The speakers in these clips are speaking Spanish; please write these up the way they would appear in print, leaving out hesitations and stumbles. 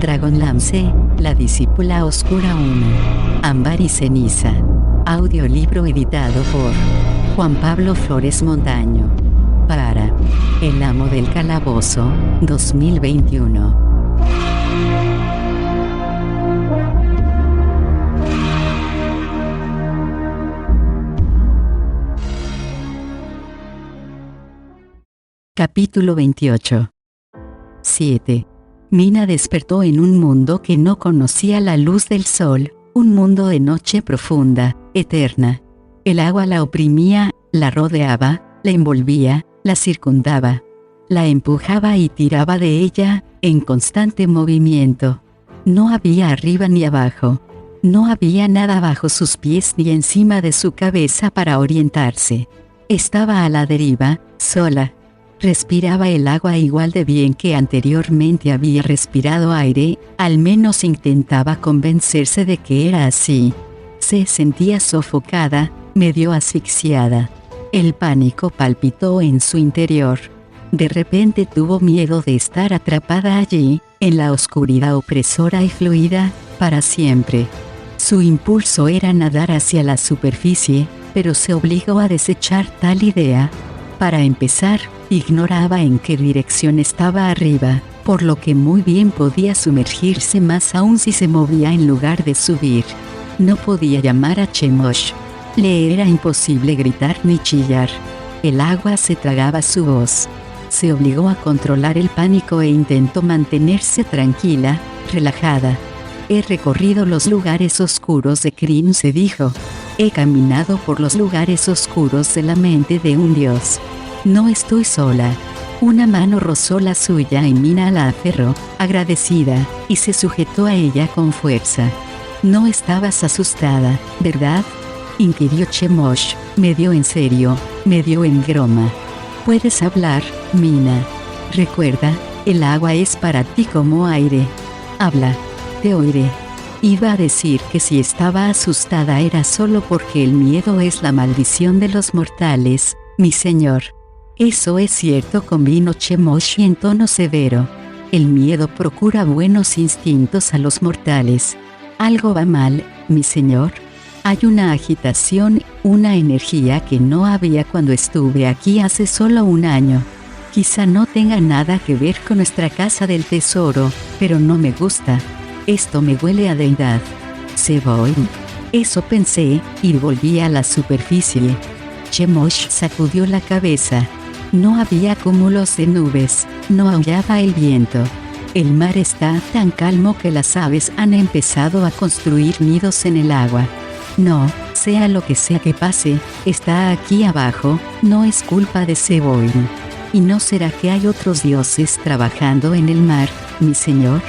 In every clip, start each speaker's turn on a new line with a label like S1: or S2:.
S1: Dragonlance, la discípula oscura 1. Ámbar y ceniza. Audiolibro editado por Juan Pablo Flores Montaño. Para El amo del calabozo, 2021. Capítulo 28. 7. Mina despertó en un mundo que no conocía la luz del sol, un mundo de noche profunda, eterna. El agua la oprimía, la rodeaba, la envolvía, la circundaba. La empujaba y tiraba de ella, en constante movimiento. No había arriba ni abajo. No había nada bajo sus pies ni encima de su cabeza para orientarse. Estaba a la deriva, sola. Respiraba el agua igual de bien que anteriormente había respirado aire, al menos intentaba convencerse de que era así. Se sentía sofocada, medio asfixiada. El pánico palpitó en su interior. De repente tuvo miedo de estar atrapada allí, en la oscuridad opresora y fluida, para siempre. Su impulso era nadar hacia la superficie, pero se obligó a desechar tal idea. Para empezar, ignoraba en qué dirección estaba arriba, por lo que muy bien podía sumergirse más aún si se movía en lugar de subir. No podía llamar a Chemosh. Le era imposible gritar ni chillar. El agua se tragaba su voz. Se obligó a controlar el pánico e intentó mantenerse tranquila, relajada. He recorrido los lugares oscuros de Kryn, se dijo. He caminado por los lugares oscuros de la mente de un dios. No estoy sola. Una mano rozó la suya y Mina la aferró, agradecida, y se sujetó a ella con fuerza. No estabas asustada, ¿verdad?, inquirió Chemosh, medio en serio, medio en broma. Puedes hablar, Mina. Recuerda, el agua es para ti como aire. Habla, te oiré. Iba a decir que si estaba asustada era solo porque el miedo es la maldición de los mortales, mi señor. Eso es cierto, convino Chemosh en tono severo. El miedo procura buenos instintos a los mortales. Algo va mal, mi señor. Hay una agitación, una energía que no había cuando estuve aquí hace solo un año. Quizá no tenga nada que ver con nuestra casa del tesoro, pero no me gusta. Esto me huele a deidad. Se voy. Eso pensé, y volví a la superficie. Chemosh sacudió la cabeza. No había cúmulos de nubes, no aullaba el viento. El mar está tan calmo que las aves han empezado a construir nidos en el agua. No, sea lo que sea que pase, está aquí abajo, no es culpa de Seboin. ¿Y no será que hay otros dioses trabajando en el mar, mi señor?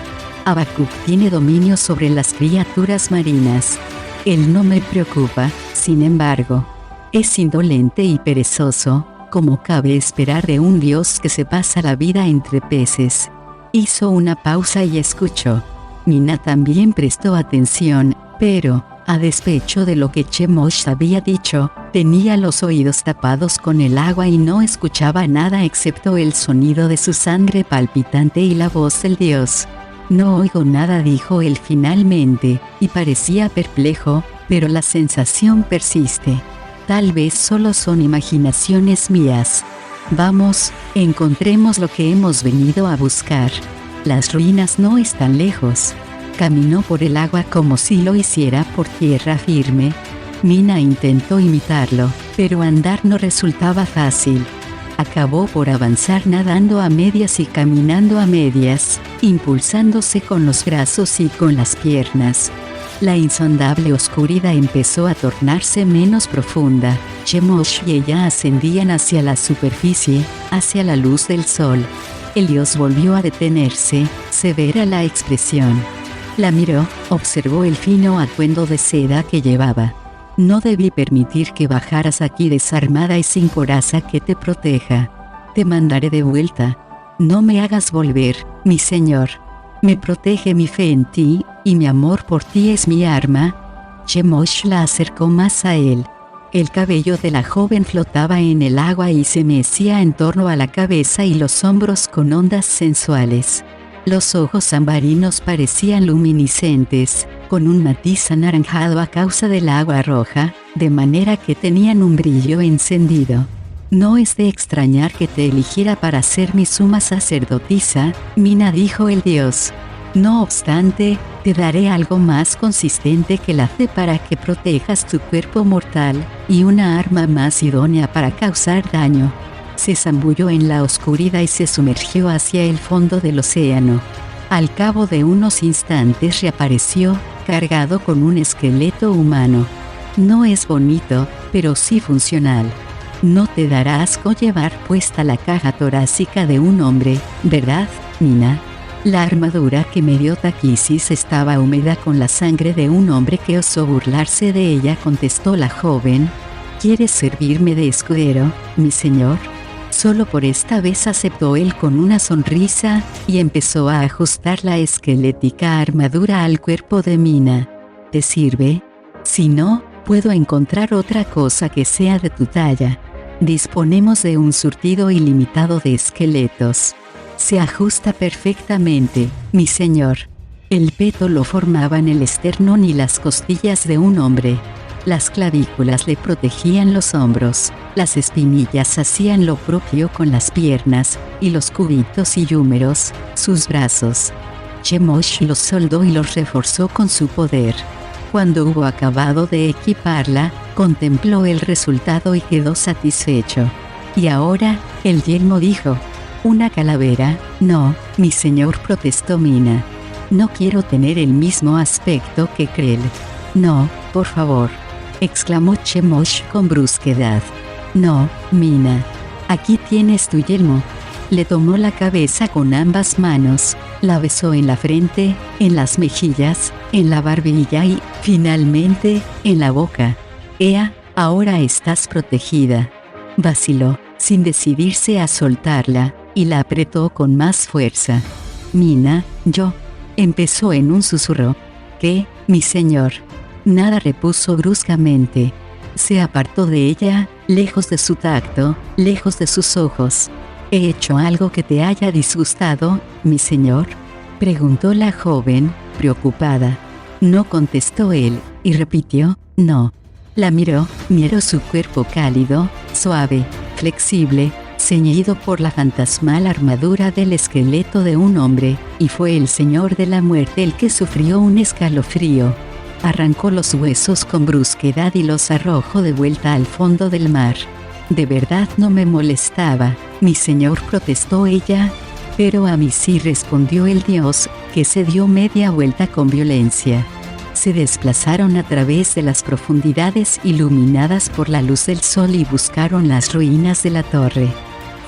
S1: Habacuc tiene dominio sobre las criaturas marinas. Él no me preocupa, sin embargo. Es indolente y perezoso, como cabe esperar de un dios que se pasa la vida entre peces. Hizo una pausa y escuchó. Mina también prestó atención, pero, a despecho de lo que Chemosh había dicho, tenía los oídos tapados con el agua y no escuchaba nada excepto el sonido de su sangre palpitante y la voz del dios. No oigo nada, dijo él finalmente, y parecía perplejo, pero la sensación persiste. Tal vez solo son imaginaciones mías. Vamos, encontremos lo que hemos venido a buscar. Las ruinas no están lejos. Caminó por el agua como si lo hiciera por tierra firme. Mina intentó imitarlo, pero andar no resultaba fácil. Acabó por avanzar nadando a medias y caminando a medias, impulsándose con los brazos y con las piernas. La insondable oscuridad empezó a tornarse menos profunda. Chemosh y ella ascendían hacia la superficie, hacia la luz del sol. El dios volvió a detenerse, severa la expresión. La miró, observó el fino atuendo de seda que llevaba. No debí permitir que bajaras aquí desarmada y sin coraza que te proteja. Te mandaré de vuelta. No me hagas volver, mi señor. Me protege mi fe en ti, y mi amor por ti es mi arma. Chemosh la acercó más a él. El cabello de la joven flotaba en el agua y se mecía en torno a la cabeza y los hombros con ondas sensuales. Los ojos ambarinos parecían luminiscentes, con un matiz anaranjado a causa del agua roja, de manera que tenían un brillo encendido. No es de extrañar que te eligiera para ser mi suma sacerdotisa, Mina, dijo el dios. No obstante, te daré algo más consistente que la fe para que protejas tu cuerpo mortal, y una arma más idónea para causar daño. Se zambulló en la oscuridad y se sumergió hacia el fondo del océano. Al cabo de unos instantes reapareció, cargado con un esqueleto humano. No es bonito, pero sí funcional. No te dará asco llevar puesta la caja torácica de un hombre, ¿verdad, Mina? La armadura que me dio Takisis estaba húmeda con la sangre de un hombre que osó burlarse de ella, contestó la joven. ¿Quieres servirme de escudero, mi señor? Solo por esta vez aceptó él con una sonrisa, y empezó a ajustar la esquelética armadura al cuerpo de Mina. ¿Te sirve? Si no, puedo encontrar otra cosa que sea de tu talla. Disponemos de un surtido ilimitado de esqueletos. Se ajusta perfectamente, mi señor. El peto lo formaban el esternón y las costillas de un hombre. Las clavículas le protegían los hombros, las espinillas hacían lo propio con las piernas, y los cubitos y húmeros, sus brazos. Chemosh los soldó y los reforzó con su poder. Cuando hubo acabado de equiparla, contempló el resultado y quedó satisfecho. Y ahora, el yelmo, dijo. ¿Una calavera? No, mi señor, protestó Mina. No quiero tener el mismo aspecto que Krell. No, por favor, exclamó Chemosh con brusquedad. No, Mina. Aquí tienes tu yelmo. Le tomó la cabeza con ambas manos, la besó en la frente, en las mejillas, en la barbilla y, finalmente, en la boca. Ea, ahora estás protegida. Vaciló, sin decidirse a soltarla, y la apretó con más fuerza. Mina, yo. Empezó en un susurro. ¿Qué, mi señor? Nada, repuso bruscamente. Se apartó de ella, lejos de su tacto, lejos de sus ojos. ¿He hecho algo que te haya disgustado, mi señor?, preguntó la joven, preocupada. No, contestó él, y repitió, no. La miró su cuerpo cálido, suave, flexible, ceñido por la fantasmal armadura del esqueleto de un hombre, y fue el señor de la muerte el que sufrió un escalofrío. Arrancó los huesos con brusquedad y los arrojó de vuelta al fondo del mar. De verdad no me molestaba, mi señor, protestó ella. Pero a mí sí, respondió el dios, que se dio media vuelta con violencia. Se desplazaron a través de las profundidades iluminadas por la luz del sol y buscaron las ruinas de la torre.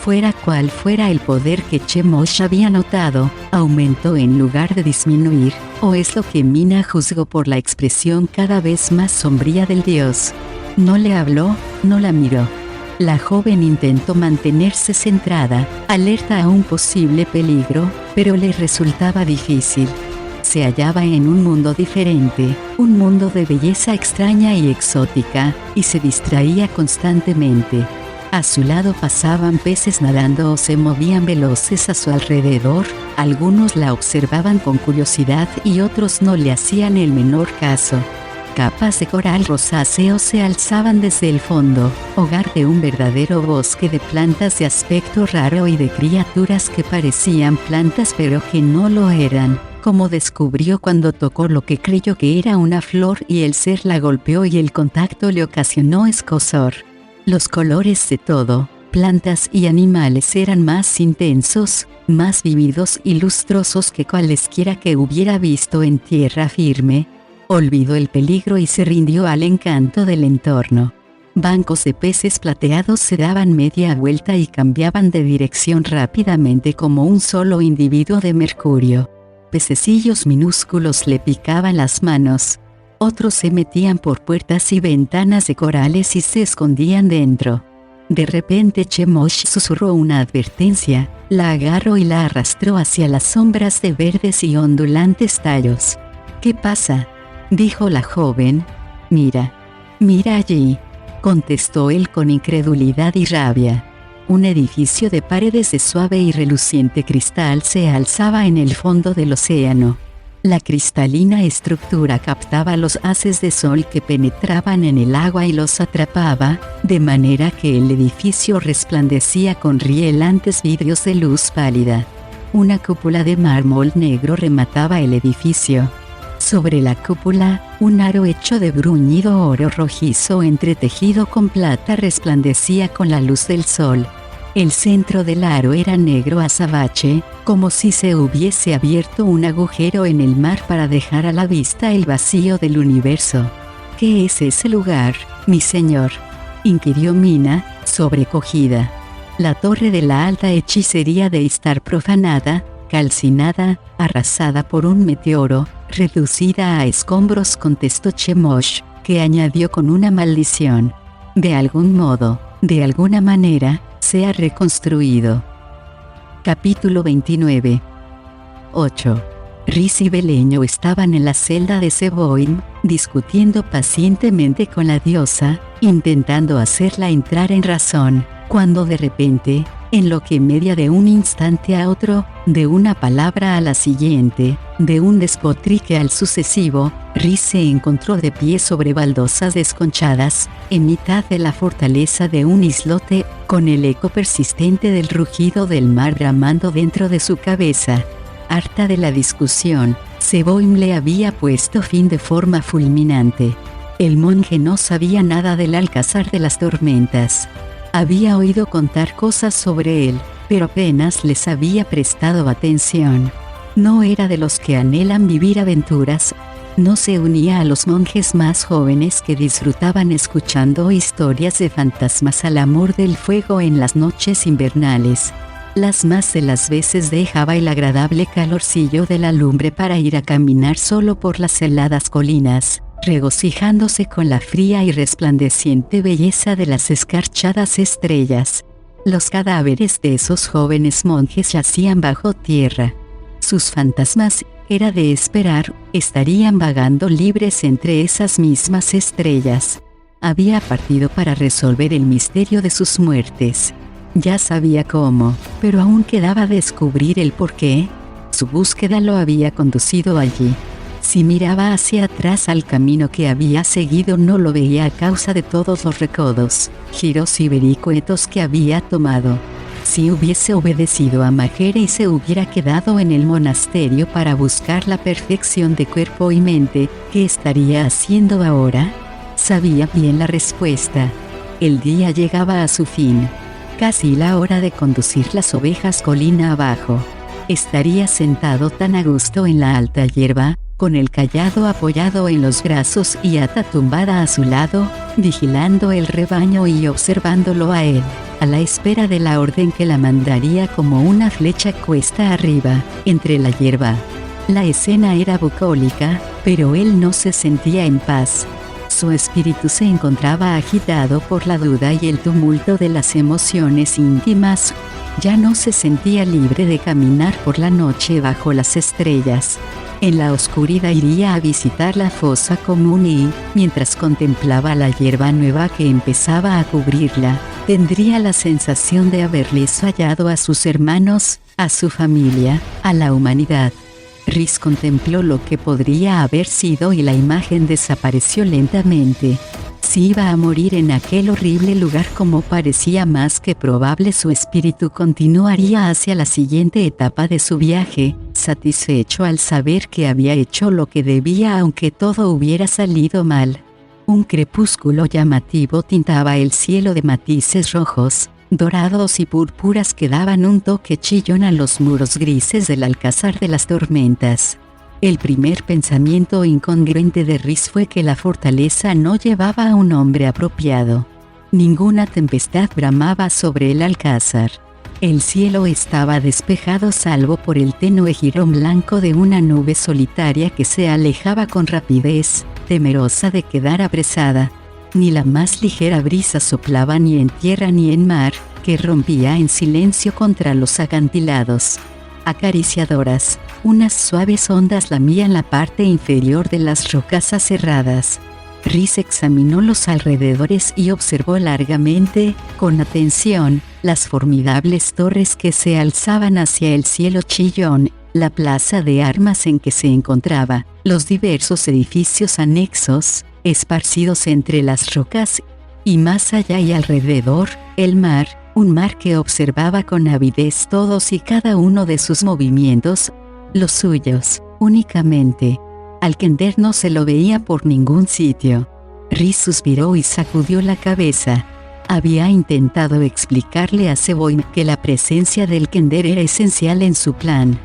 S1: Fuera cual fuera el poder que Chemosh había notado, aumentó en lugar de disminuir, o es lo que Mina juzgó por la expresión cada vez más sombría del dios. No le habló, no la miró. La joven intentó mantenerse centrada, alerta a un posible peligro, pero le resultaba difícil. Se hallaba en un mundo diferente, un mundo de belleza extraña y exótica, y se distraía constantemente. A su lado pasaban peces nadando o se movían veloces a su alrededor, algunos la observaban con curiosidad y otros no le hacían el menor caso. Capas de coral rosáceo se alzaban desde el fondo, hogar de un verdadero bosque de plantas de aspecto raro y de criaturas que parecían plantas pero que no lo eran, como descubrió cuando tocó lo que creyó que era una flor y el ser la golpeó y el contacto le ocasionó escozor. Los colores de todo, plantas y animales, eran más intensos, más vívidos y lustrosos que cualesquiera que hubiera visto en tierra firme. Olvidó el peligro y se rindió al encanto del entorno. Bancos de peces plateados se daban media vuelta y cambiaban de dirección rápidamente como un solo individuo de mercurio. Pececillos minúsculos le picaban las manos. Otros se metían por puertas y ventanas de corales y se escondían dentro. De repente Chemosh susurró una advertencia, la agarró y la arrastró hacia las sombras de verdes y ondulantes tallos. ¿Qué pasa?, dijo la joven. Mira allí, contestó él con incredulidad y rabia. Un edificio de paredes de suave y reluciente cristal se alzaba en el fondo del océano. La cristalina estructura captaba los haces de sol que penetraban en el agua y los atrapaba, de manera que el edificio resplandecía con rielantes vidrios de luz pálida. Una cúpula de mármol negro remataba el edificio. Sobre la cúpula, un aro hecho de bruñido oro rojizo entretejido con plata resplandecía con la luz del sol. El centro del aro era negro azabache, como si se hubiese abierto un agujero en el mar para dejar a la vista el vacío del universo. ¿Qué es ese lugar, mi señor?, inquirió Mina, sobrecogida. La torre de la alta hechicería de estar profanada, calcinada, arrasada por un meteoro, reducida a escombros, contestó Chemosh, que añadió con una maldición. De algún modo, de alguna manera, se ha reconstruido. Capítulo 29. 8. Rhys y Beleño estaban en la celda de Seboim, discutiendo pacientemente con la diosa, intentando hacerla entrar en razón, cuando de repente, en lo que media de un instante a otro, de una palabra a la siguiente, de un despotrique al sucesivo, Rhys se encontró de pie sobre baldosas desconchadas, en mitad de la fortaleza de un islote, con el eco persistente del rugido del mar bramando dentro de su cabeza. Harta de la discusión, Seboim le había puesto fin de forma fulminante. El monje no sabía nada del Alcázar de las Tormentas. Había oído contar cosas sobre él, pero apenas les había prestado atención. No era de los que anhelan vivir aventuras. No se unía a los monjes más jóvenes que disfrutaban escuchando historias de fantasmas al amor del fuego en las noches invernales. Las más de las veces dejaba el agradable calorcillo de la lumbre para ir a caminar solo por las heladas colinas, regocijándose con la fría y resplandeciente belleza de las escarchadas estrellas. Los cadáveres de esos jóvenes monjes yacían bajo tierra. Sus fantasmas, era de esperar, estarían vagando libres entre esas mismas estrellas. Había partido para resolver el misterio de sus muertes. Ya sabía cómo, pero aún quedaba descubrir el porqué. Su búsqueda lo había conducido allí. Si miraba hacia atrás al camino que había seguido, no lo veía a causa de todos los recodos, giros y vericuetos que había tomado. Si hubiese obedecido a Majere y se hubiera quedado en el monasterio para buscar la perfección de cuerpo y mente, ¿qué estaría haciendo ahora? Sabía bien la respuesta. El día llegaba a su fin. Casi la hora de conducir las ovejas colina abajo. Estaría sentado tan a gusto en la alta hierba, con el cayado apoyado en los brazos y Ata tumbada a su lado, vigilando el rebaño y observándolo a él, a la espera de la orden que la mandaría como una flecha cuesta arriba, entre la hierba. La escena era bucólica, pero él no se sentía en paz. Su espíritu se encontraba agitado por la duda y el tumulto de las emociones íntimas. Ya no se sentía libre de caminar por la noche bajo las estrellas. En la oscuridad iría a visitar la fosa común y, mientras contemplaba la hierba nueva que empezaba a cubrirla, tendría la sensación de haberles hallado a sus hermanos, a su familia, a la humanidad. Rhys contempló lo que podría haber sido y la imagen desapareció lentamente. Si iba a morir en aquel horrible lugar como parecía más que probable, su espíritu continuaría hacia la siguiente etapa de su viaje, satisfecho al saber que había hecho lo que debía aunque todo hubiera salido mal. Un crepúsculo llamativo tintaba el cielo de matices rojos, dorados y púrpuras que daban un toque chillón a los muros grises del Alcázar de las Tormentas. El primer pensamiento incongruente de Rhys fue que la fortaleza no llevaba a un hombre apropiado. Ninguna tempestad bramaba sobre el Alcázar. El cielo estaba despejado salvo por el tenue jirón blanco de una nube solitaria que se alejaba con rapidez, temerosa de quedar apresada. Ni la más ligera brisa soplaba ni en tierra ni en mar, que rompía en silencio contra los acantilados. Acariciadoras, unas suaves ondas lamían la parte inferior de las rocas aserradas. Rhys examinó los alrededores y observó largamente, con atención, las formidables torres que se alzaban hacia el cielo chillón, la plaza de armas en que se encontraba, los diversos edificios anexos, esparcidos entre las rocas, y más allá y alrededor, el mar, un mar que observaba con avidez todos y cada uno de sus movimientos, los suyos, únicamente. Al Kender no se lo veía por ningún sitio. Rhys suspiró y sacudió la cabeza. Había intentado explicarle a Seboim que la presencia del Kender era esencial en su plan.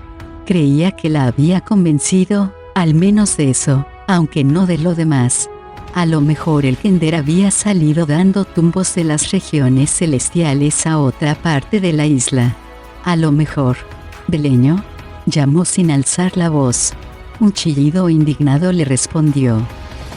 S1: Creía que la había convencido, al menos de eso, aunque no de lo demás. A lo mejor el Kender había salido dando tumbos de las regiones celestiales a otra parte de la isla. A lo mejor. ¿Beleño?, llamó sin alzar la voz. Un chillido indignado le respondió.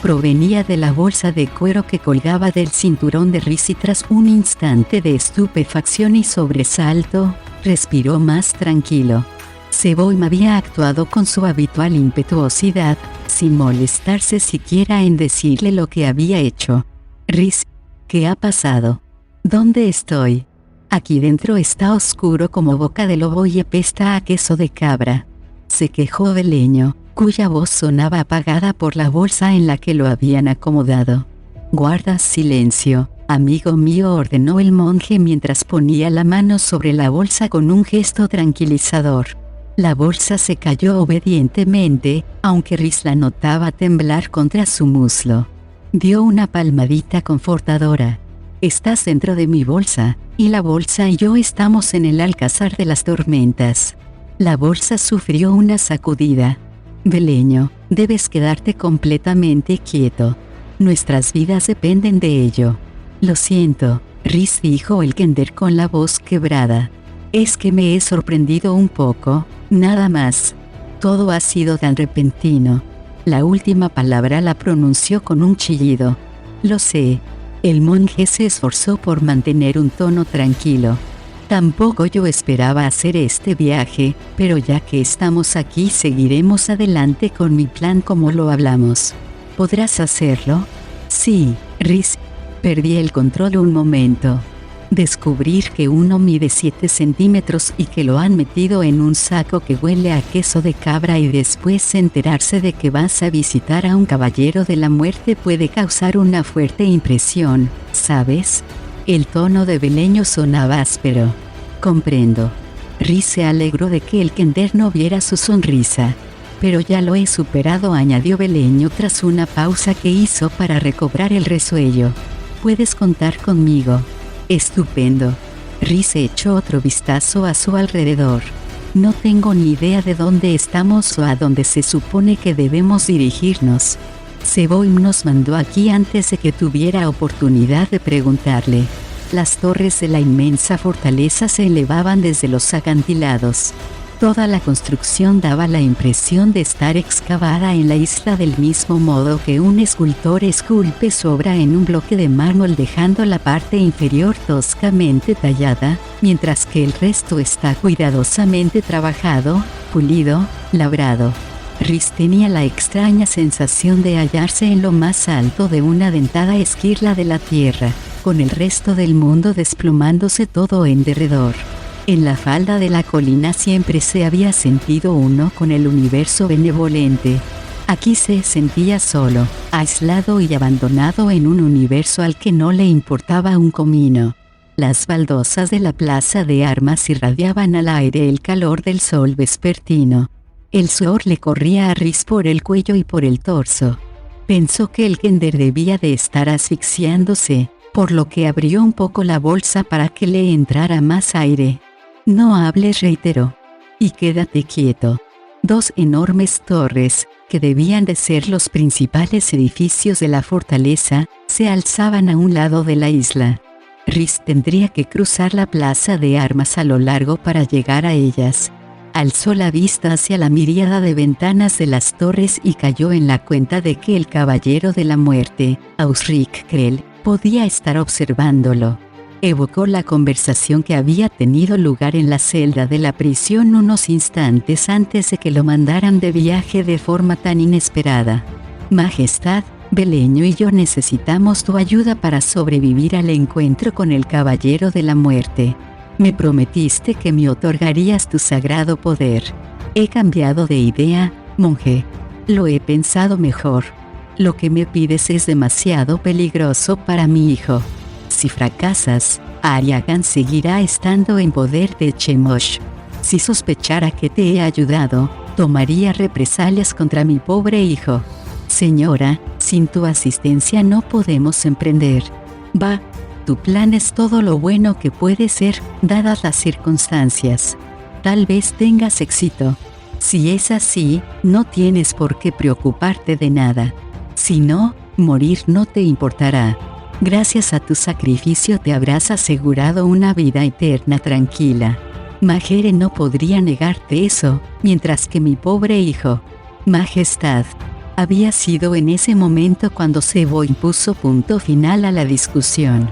S1: Provenía de la bolsa de cuero que colgaba del cinturón de Rhys y tras un instante de estupefacción y sobresalto, respiró más tranquilo. Seboim había actuado con su habitual impetuosidad, sin molestarse siquiera en decirle lo que había hecho. Rhys, ¿qué ha pasado? ¿Dónde estoy? Aquí dentro está oscuro como boca de lobo y apesta a queso de cabra. Se quejó Beleño, cuya voz sonaba apagada por la bolsa en la que lo habían acomodado. Guarda silencio, amigo mío, ordenó el monje mientras ponía la mano sobre la bolsa con un gesto tranquilizador. La bolsa se cayó obedientemente, aunque Rhys la notaba temblar contra su muslo. Dio una palmadita confortadora. Estás dentro de mi bolsa, y la bolsa y yo estamos en el alcázar de las tormentas. La bolsa sufrió una sacudida. Beleño, debes quedarte completamente quieto. Nuestras vidas dependen de ello. Lo siento, Rhys, dijo el Kender con la voz quebrada. Es que me he sorprendido un poco, nada más. Todo ha sido tan repentino. La última palabra la pronunció con un chillido. Lo sé. El monje se esforzó por mantener un tono tranquilo. Tampoco yo esperaba hacer este viaje, pero ya que estamos aquí seguiremos adelante con mi plan como lo hablamos. ¿Podrás hacerlo? Sí, Rhys. Perdí el control un momento. Descubrir que uno mide 7 centímetros y que lo han metido en un saco que huele a queso de cabra y después enterarse de que vas a visitar a un caballero de la muerte puede causar una fuerte impresión, ¿sabes? El tono de Beleño sonaba áspero. Comprendo. Rhys se alegró de que el Kender no viera su sonrisa. Pero ya lo he superado, añadió Beleño tras una pausa que hizo para recobrar el resuello. Puedes contar conmigo. Estupendo. Rhys echó otro vistazo a su alrededor. No tengo ni idea de dónde estamos o a dónde se supone que debemos dirigirnos. Seboim nos mandó aquí antes de que tuviera oportunidad de preguntarle. Las torres de la inmensa fortaleza se elevaban desde los acantilados. Toda la construcción daba la impresión de estar excavada en la isla del mismo modo que un escultor esculpe su obra en un bloque de mármol dejando la parte inferior toscamente tallada, mientras que el resto está cuidadosamente trabajado, pulido, labrado. Rhys tenía la extraña sensación de hallarse en lo más alto de una dentada esquirla de la tierra, con el resto del mundo desplomándose todo en derredor. En la falda de la colina siempre se había sentido uno con el universo benevolente. Aquí se sentía solo, aislado y abandonado en un universo al que no le importaba un comino. Las baldosas de la plaza de armas irradiaban al aire el calor del sol vespertino. El sudor le corría a Rhys por el cuello y por el torso. Pensó que el Kender debía de estar asfixiándose, por lo que abrió un poco la bolsa para que le entrara más aire. No hables, reiteró. Y quédate quieto. 2 enormes torres, que debían de ser los principales edificios de la fortaleza, se alzaban a un lado de la isla. Rhys tendría que cruzar la plaza de armas a lo largo para llegar a ellas. Alzó la vista hacia la miríada de ventanas de las torres y cayó en la cuenta de que el caballero de la muerte, Ausric Krell, podía estar observándolo. Evocó la conversación que había tenido lugar en la celda de la prisión unos instantes antes de que lo mandaran de viaje de forma tan inesperada. Majestad, Beleño y yo necesitamos tu ayuda para sobrevivir al encuentro con el Caballero de la Muerte. Me prometiste que me otorgarías tu sagrado poder. He cambiado de idea, monje. Lo he pensado mejor. Lo que me pides es demasiado peligroso para mi hijo. Si fracasas, Ariagan seguirá estando en poder de Chemosh. Si sospechara que te he ayudado, tomaría represalias contra mi pobre hijo. Señora, sin tu asistencia no podemos emprender. Tu plan es todo lo bueno que puede ser, dadas las circunstancias. Tal vez tengas éxito. Si es así, no tienes por qué preocuparte de nada. Si no, morir no te importará. Gracias a tu sacrificio te habrás asegurado una vida eterna tranquila. Majere no podría negarte eso, mientras que mi pobre hijo. Majestad. Había sido en ese momento cuando Sebo puso punto final a la discusión.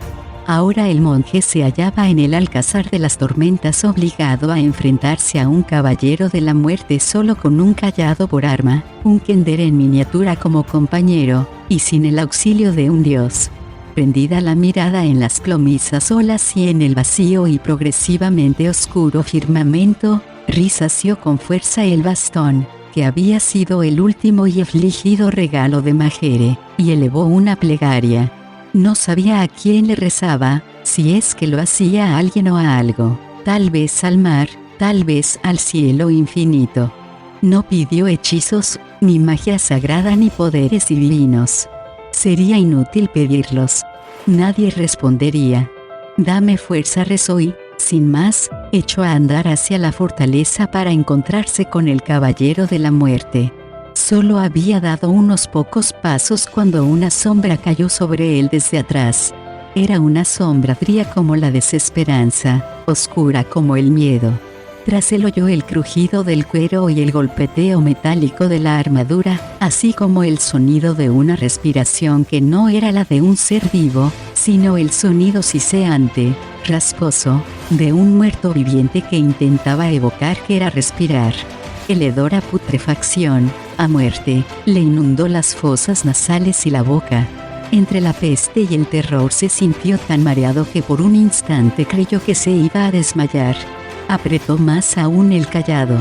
S1: Ahora el monje se hallaba en el Alcázar de las Tormentas obligado a enfrentarse a un caballero de la muerte solo con un cayado por arma, un kender en miniatura como compañero, y sin el auxilio de un dios. Prendida la mirada en las plomizas olas y en el vacío y progresivamente oscuro firmamento, Rhys asió con fuerza el bastón, que había sido el último y afligido regalo de Majere, y elevó una plegaria. No sabía a quién le rezaba, si es que lo hacía a alguien o a algo, tal vez al mar, tal vez al cielo infinito. No pidió hechizos, ni magia sagrada ni poderes divinos. Sería inútil pedirlos. Nadie respondería. Dame fuerza, rezó y, sin más, echó a andar hacia la fortaleza para encontrarse con el Caballero de la Muerte. Solo había dado unos pocos pasos cuando una sombra cayó sobre él desde atrás. Era una sombra fría como la desesperanza, oscura como el miedo. Tras él oyó el crujido del cuero y el golpeteo metálico de la armadura, así como el sonido de una respiración que no era la de un ser vivo, sino el sonido siseante, rasposo, de un muerto viviente que intentaba evocar que era respirar. El hedor a putrefacción, a muerte, le inundó las fosas nasales y la boca. Entre la peste y el terror se sintió tan mareado que por un instante creyó que se iba a desmayar. Apretó más aún el cayado.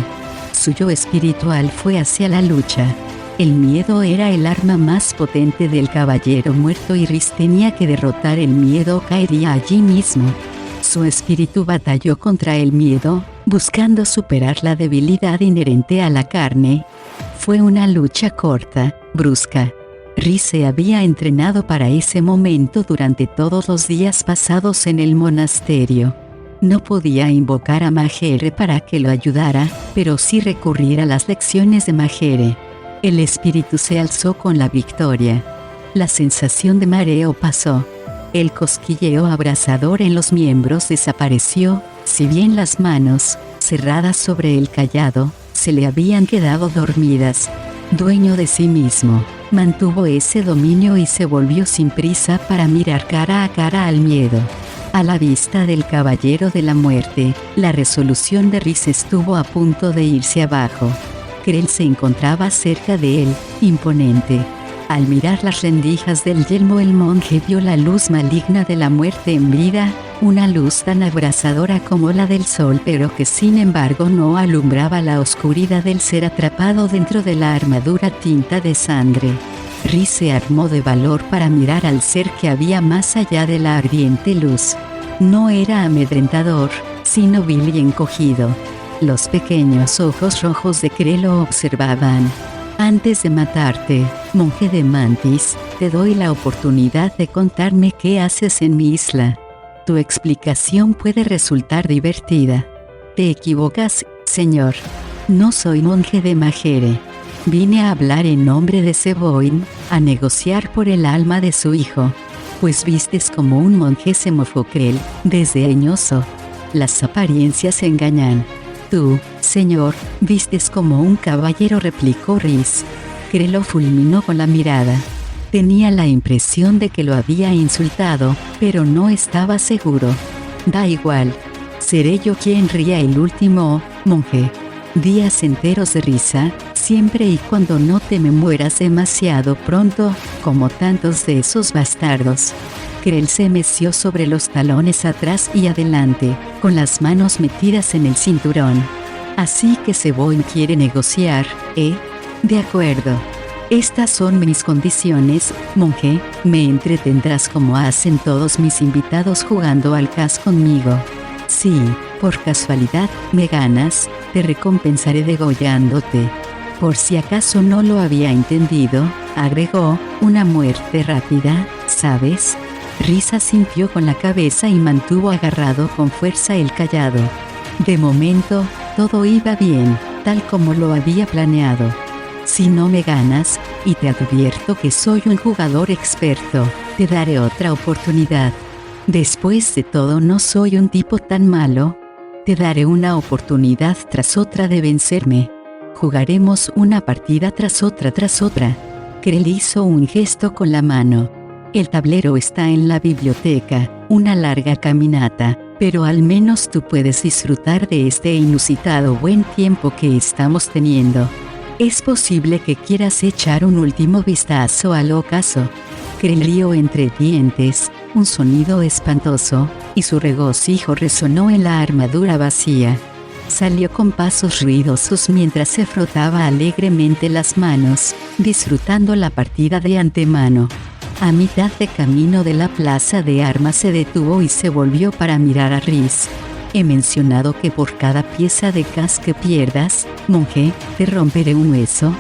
S1: Su yo espiritual fue hacia la lucha. El miedo era el arma más potente del caballero muerto y Rhys tenía que derrotar el miedo o caería allí mismo. Su espíritu batalló contra el miedo, buscando superar la debilidad inherente a la carne. Fue una lucha corta, brusca. Rhys se había entrenado para ese momento durante todos los días pasados en el monasterio. No podía invocar a Majere para que lo ayudara, pero sí recurrir a las lecciones de Majere. El espíritu se alzó con la victoria. La sensación de mareo pasó. El cosquilleo abrasador en los miembros desapareció, si bien las manos, cerradas sobre el cayado, se le habían quedado dormidas. Dueño de sí mismo, mantuvo ese dominio y se volvió sin prisa para mirar cara a cara al miedo. A la vista del Caballero de la Muerte, la resolución de Rhys estuvo a punto de irse abajo. Krell se encontraba cerca de él, imponente. Al mirar las rendijas del yelmo, el monje vio la luz maligna de la muerte en vida, una luz tan abrasadora como la del sol, pero que sin embargo no alumbraba la oscuridad del ser atrapado dentro de la armadura tinta de sangre. Rhys se armó de valor para mirar al ser que había más allá de la ardiente luz. No era amedrentador, sino vil y encogido. Los pequeños ojos rojos de Krell lo observaban. Antes de matarte, monje de Mantis, te doy la oportunidad de contarme qué haces en mi isla. Tu explicación puede resultar divertida. Te equivocas, señor. No soy monje de Majere. Vine a hablar en nombre de Seboin, a negociar por el alma de su hijo. Pues vistes como un monje, se mofó Krell, desdeñoso. Las apariencias engañan. Tú, señor, vistes como un caballero, replicó Rhys. Krell lo fulminó con la mirada. Tenía la impresión de que lo había insultado, pero no estaba seguro. Da igual. Seré yo quien ría el último, monje. Días enteros de risa, siempre y cuando no te me mueras demasiado pronto, como tantos de esos bastardos. Krell se meció sobre los talones atrás y adelante, con las manos metidas en el cinturón. Así que Zeboim quiere negociar, ¿eh? De acuerdo. Estas son mis condiciones, monje, me entretendrás como hacen todos mis invitados jugando al cas conmigo. Si, por casualidad, me ganas, te recompensaré degollándote. Por si acaso no lo había entendido, agregó, una muerte rápida, ¿sabes? Rhys asintió con la cabeza y mantuvo agarrado con fuerza el cayado. De momento, todo iba bien, tal como lo había planeado. Si no me ganas, y te advierto que soy un jugador experto, te daré otra oportunidad. Después de todo, no soy un tipo tan malo. Te daré una oportunidad tras otra de vencerme. Jugaremos una partida tras otra. Krell hizo un gesto con la mano. El tablero está en la biblioteca, una larga caminata, pero al menos tú puedes disfrutar de este inusitado buen tiempo que estamos teniendo. Es posible que quieras echar un último vistazo al ocaso. Krell rió entre dientes, un sonido espantoso, y su regocijo resonó en la armadura vacía. Salió con pasos ruidosos mientras se frotaba alegremente las manos, disfrutando la partida de antemano. A mitad de camino de la plaza de armas se detuvo y se volvió para mirar a Rhys. He mencionado que por cada pieza de cas que pierdas, monje, te romperé un hueso.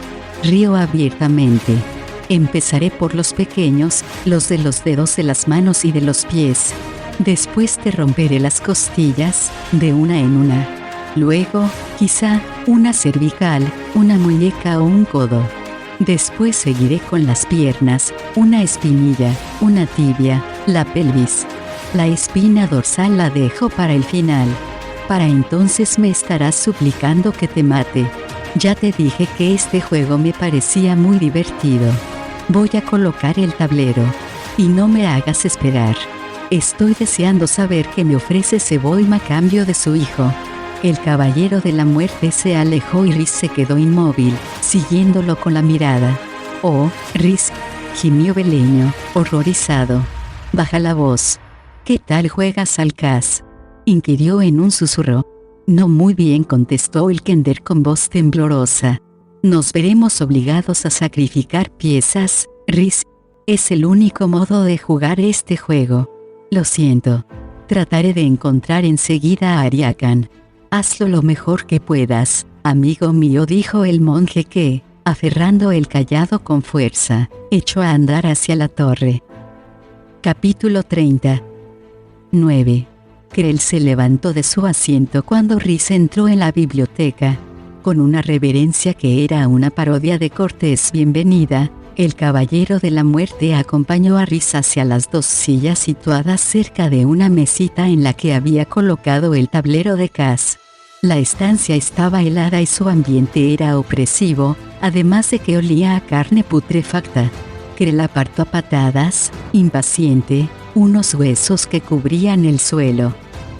S1: Rió abiertamente. Empezaré por los pequeños, los de los dedos de las manos y de los pies. Después te romperé las costillas, de una en una. Luego, quizá, una cervical, una muñeca o un codo. Después seguiré con las piernas, una espinilla, una tibia, la pelvis. La espina dorsal la dejo para el final. Para entonces me estarás suplicando que te mate. Ya te dije que este juego me parecía muy divertido. Voy a colocar el tablero. Y no me hagas esperar. Estoy deseando saber qué me ofrece Zeboim a cambio de su hijo. El caballero de la muerte se alejó y Rhys se quedó inmóvil, siguiéndolo con la mirada. «Oh, Rhys», gimió Beleño, horrorizado. «Baja la voz. ¿Qué tal juegas al cas?», inquirió en un susurro. «No muy bien», contestó el Kender con voz temblorosa. «Nos veremos obligados a sacrificar piezas, Rhys. Es el único modo de jugar este juego. Lo siento. Trataré de encontrar enseguida a Ariakan. Hazlo lo mejor que puedas, amigo mío», dijo el monje que, aferrando el cayado con fuerza, echó a andar hacia la torre. Capítulo 30. 9. Krell se levantó de su asiento cuando Rhys entró en la biblioteca. Con una reverencia que era una parodia de cortés bienvenida, el caballero de la muerte acompañó a Rhys hacia las dos sillas situadas cerca de una mesita en la que había colocado el tablero de cas. La estancia estaba helada y su ambiente era opresivo, además de que olía a carne putrefacta. Krell apartó a patadas, impaciente, unos huesos que cubrían el suelo.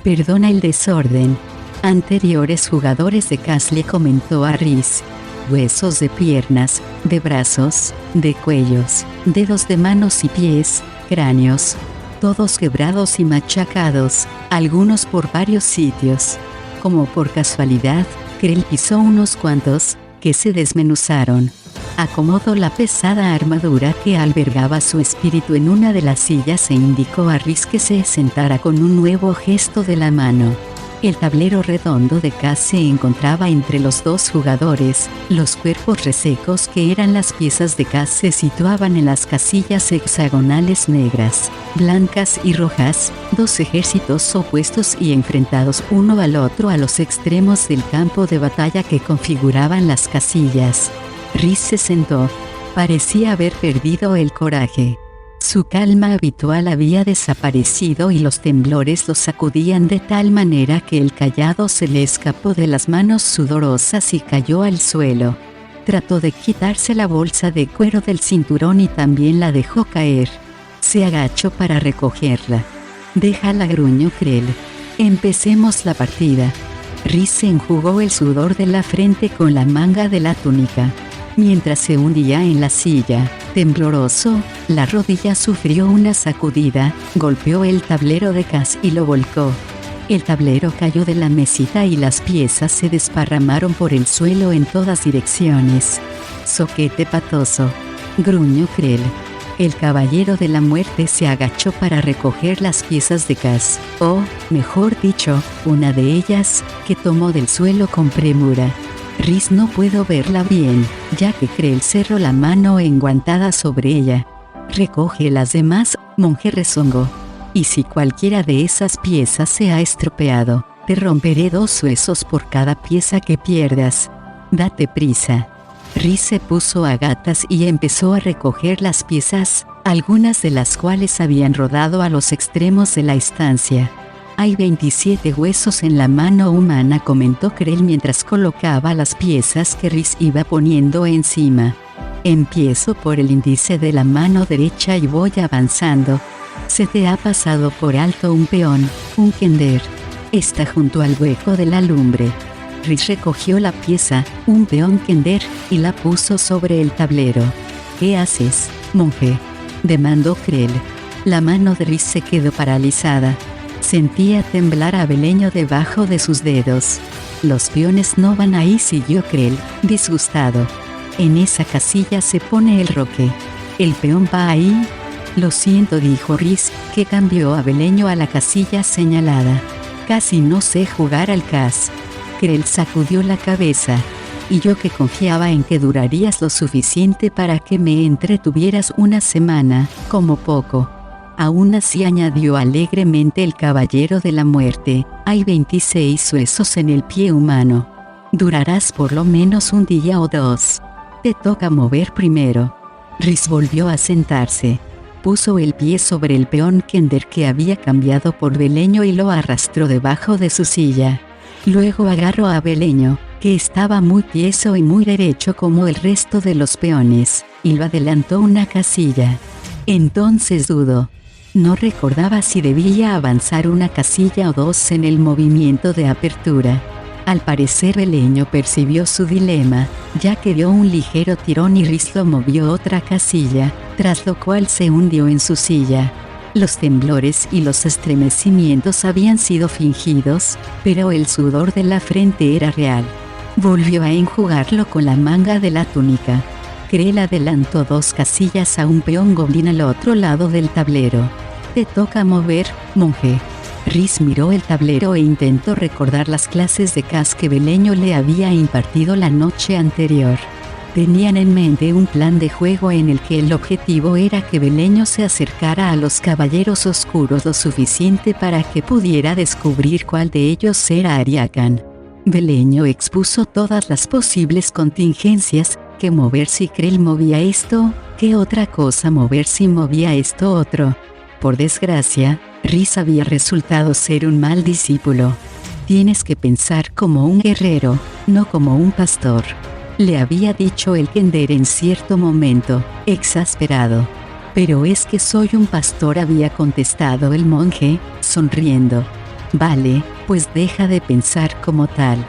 S1: «Perdona el desorden. Anteriores jugadores de cas», le comentó a Rhys. «Huesos de piernas, de brazos, de cuellos, dedos de manos y pies, cráneos, todos quebrados y machacados, algunos por varios sitios». Como por casualidad, Krell pisó unos cuantos, que se desmenuzaron. Acomodó la pesada armadura que albergaba su espíritu en una de las sillas e indicó a Rhys que se sentara con un nuevo gesto de la mano. El tablero redondo de cas se encontraba entre los dos jugadores. Los cuerpos resecos que eran las piezas de cas se situaban en las casillas hexagonales negras, blancas y rojas, dos ejércitos opuestos y enfrentados uno al otro a los extremos del campo de batalla que configuraban las casillas. Rhys se sentó. Parecía haber perdido el coraje. Su calma habitual había desaparecido y los temblores lo sacudían de tal manera que el cayado se le escapó de las manos sudorosas y cayó al suelo. Trató de quitarse la bolsa de cuero del cinturón y también la dejó caer. Se agachó para recogerla. «Déjala», gruñó Krell. «Empecemos la partida». Rhys se enjugó el sudor de la frente con la manga de la túnica. Mientras se hundía en la silla, tembloroso, la rodilla sufrió una sacudida, golpeó el tablero de Cas y lo volcó. El tablero cayó de la mesita y las piezas se desparramaron por el suelo en todas direcciones. «Zoquete patoso», gruñó Krell. El caballero de la muerte se agachó para recoger las piezas de Cas, o, mejor dicho, una de ellas, que tomó del suelo con premura. Rhys no pudo verla bien, ya que Krell cerró la mano enguantada sobre ella. «Recoge las demás», monje rezongó. «Y si cualquiera de esas piezas se ha estropeado, te romperé 2 huesos por cada pieza que pierdas. Date prisa». Rhys se puso a gatas y empezó a recoger las piezas, algunas de las cuales habían rodado a los extremos de la estancia. «Hay 27 huesos en la mano humana», comentó Krell mientras colocaba las piezas que Rhys iba poniendo encima. «Empiezo por el índice de la mano derecha y voy avanzando. Se te ha pasado por alto un peón, un kender. Está junto al hueco de la lumbre». Rhys recogió la pieza, un peón kender, y la puso sobre el tablero. «¿Qué haces, monje?», demandó Krell. La mano de Rhys se quedó paralizada. Sentía temblar a Beleño debajo de sus dedos. «Los peones no van ahí», siguió Krell, disgustado. «En esa casilla se pone el roque. ¿El peón va ahí?». «Lo siento», dijo Rhys, que cambió a Beleño a la casilla señalada. «Casi no sé jugar al cas». Krell sacudió la cabeza. «Y yo que confiaba en que durarías lo suficiente para que me entretuvieras una semana, como poco». «Aún así», añadió alegremente el caballero de la muerte, «hay 26 huesos en el pie humano. Durarás por lo menos un día o 2. Te toca mover primero». Rhys volvió a sentarse. Puso el pie sobre el peón kender que había cambiado por Beleño y lo arrastró debajo de su silla. Luego agarró a Beleño, que estaba muy tieso y muy derecho como el resto de los peones, y lo adelantó una casilla. Entonces dudó. No recordaba si debía avanzar una casilla o 2 en el movimiento de apertura. Al parecer Beleño percibió su dilema, ya que dio un ligero tirón y Rhys lo movió otra casilla, tras lo cual se hundió en su silla. Los temblores y los estremecimientos habían sido fingidos, pero el sudor de la frente era real. Volvió a enjugarlo con la manga de la túnica. Krell adelantó 2 casillas a un peón goblin al otro lado del tablero. «Te toca mover, monje». Rhys miró el tablero e intentó recordar las clases de cas que Beleño le había impartido la noche anterior. Tenían en mente un plan de juego en el que el objetivo era que Beleño se acercara a los caballeros oscuros lo suficiente para que pudiera descubrir cuál de ellos era Ariakan. Beleño expuso todas las posibles contingencias, que mover si Krell movía esto, que otra cosa mover si movía esto otro. Por desgracia, Rhys había resultado ser un mal discípulo. «Tienes que pensar como un guerrero, no como un pastor», le había dicho el kender en cierto momento, exasperado. «Pero es que soy un pastor», había contestado el monje, sonriendo. «Vale, pues deja de pensar como tal.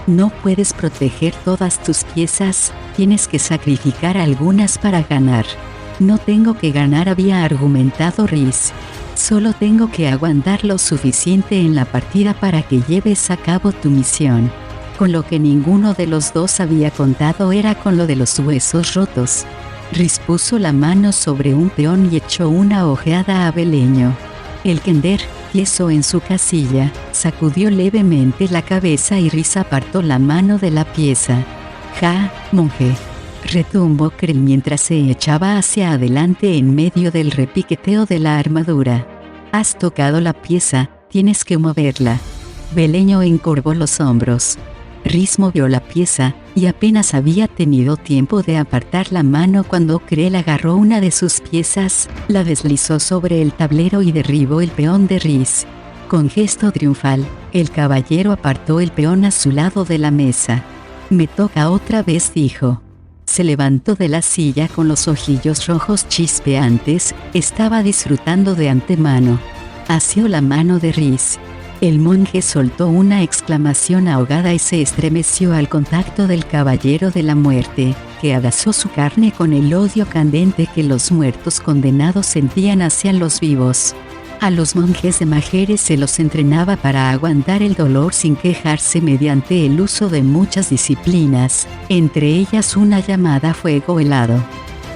S1: No puedes proteger todas tus piezas, tienes que sacrificar algunas para ganar». «No tengo que ganar», había argumentado Rhys. «Solo tengo que aguantar lo suficiente en la partida para que lleves a cabo tu misión». Con lo que ninguno de los dos había contado era con lo de los huesos rotos. Rhys puso la mano sobre un peón y echó una ojeada a Beleño. El kender, tieso en su casilla, sacudió levemente la cabeza y Rhys apartó la mano de la pieza. «Ja, monje», retumbó Krell mientras se echaba hacia adelante en medio del repiqueteo de la armadura. «Has tocado la pieza, tienes que moverla». Beleño encorvó los hombros. Rhys movió la pieza, y apenas había tenido tiempo de apartar la mano cuando Krell agarró una de sus piezas, la deslizó sobre el tablero y derribó el peón de Rhys. Con gesto triunfal, el caballero apartó el peón a su lado de la mesa. «Me toca otra vez», dijo. Se levantó de la silla con los ojillos rojos chispeantes, estaba disfrutando de antemano. Asió la mano de Rhys. El monje soltó una exclamación ahogada y se estremeció al contacto del caballero de la muerte, que abrazó su carne con el odio candente que los muertos condenados sentían hacia los vivos. A los monjes de Majeres se los entrenaba para aguantar el dolor sin quejarse mediante el uso de muchas disciplinas, entre ellas una llamada fuego helado.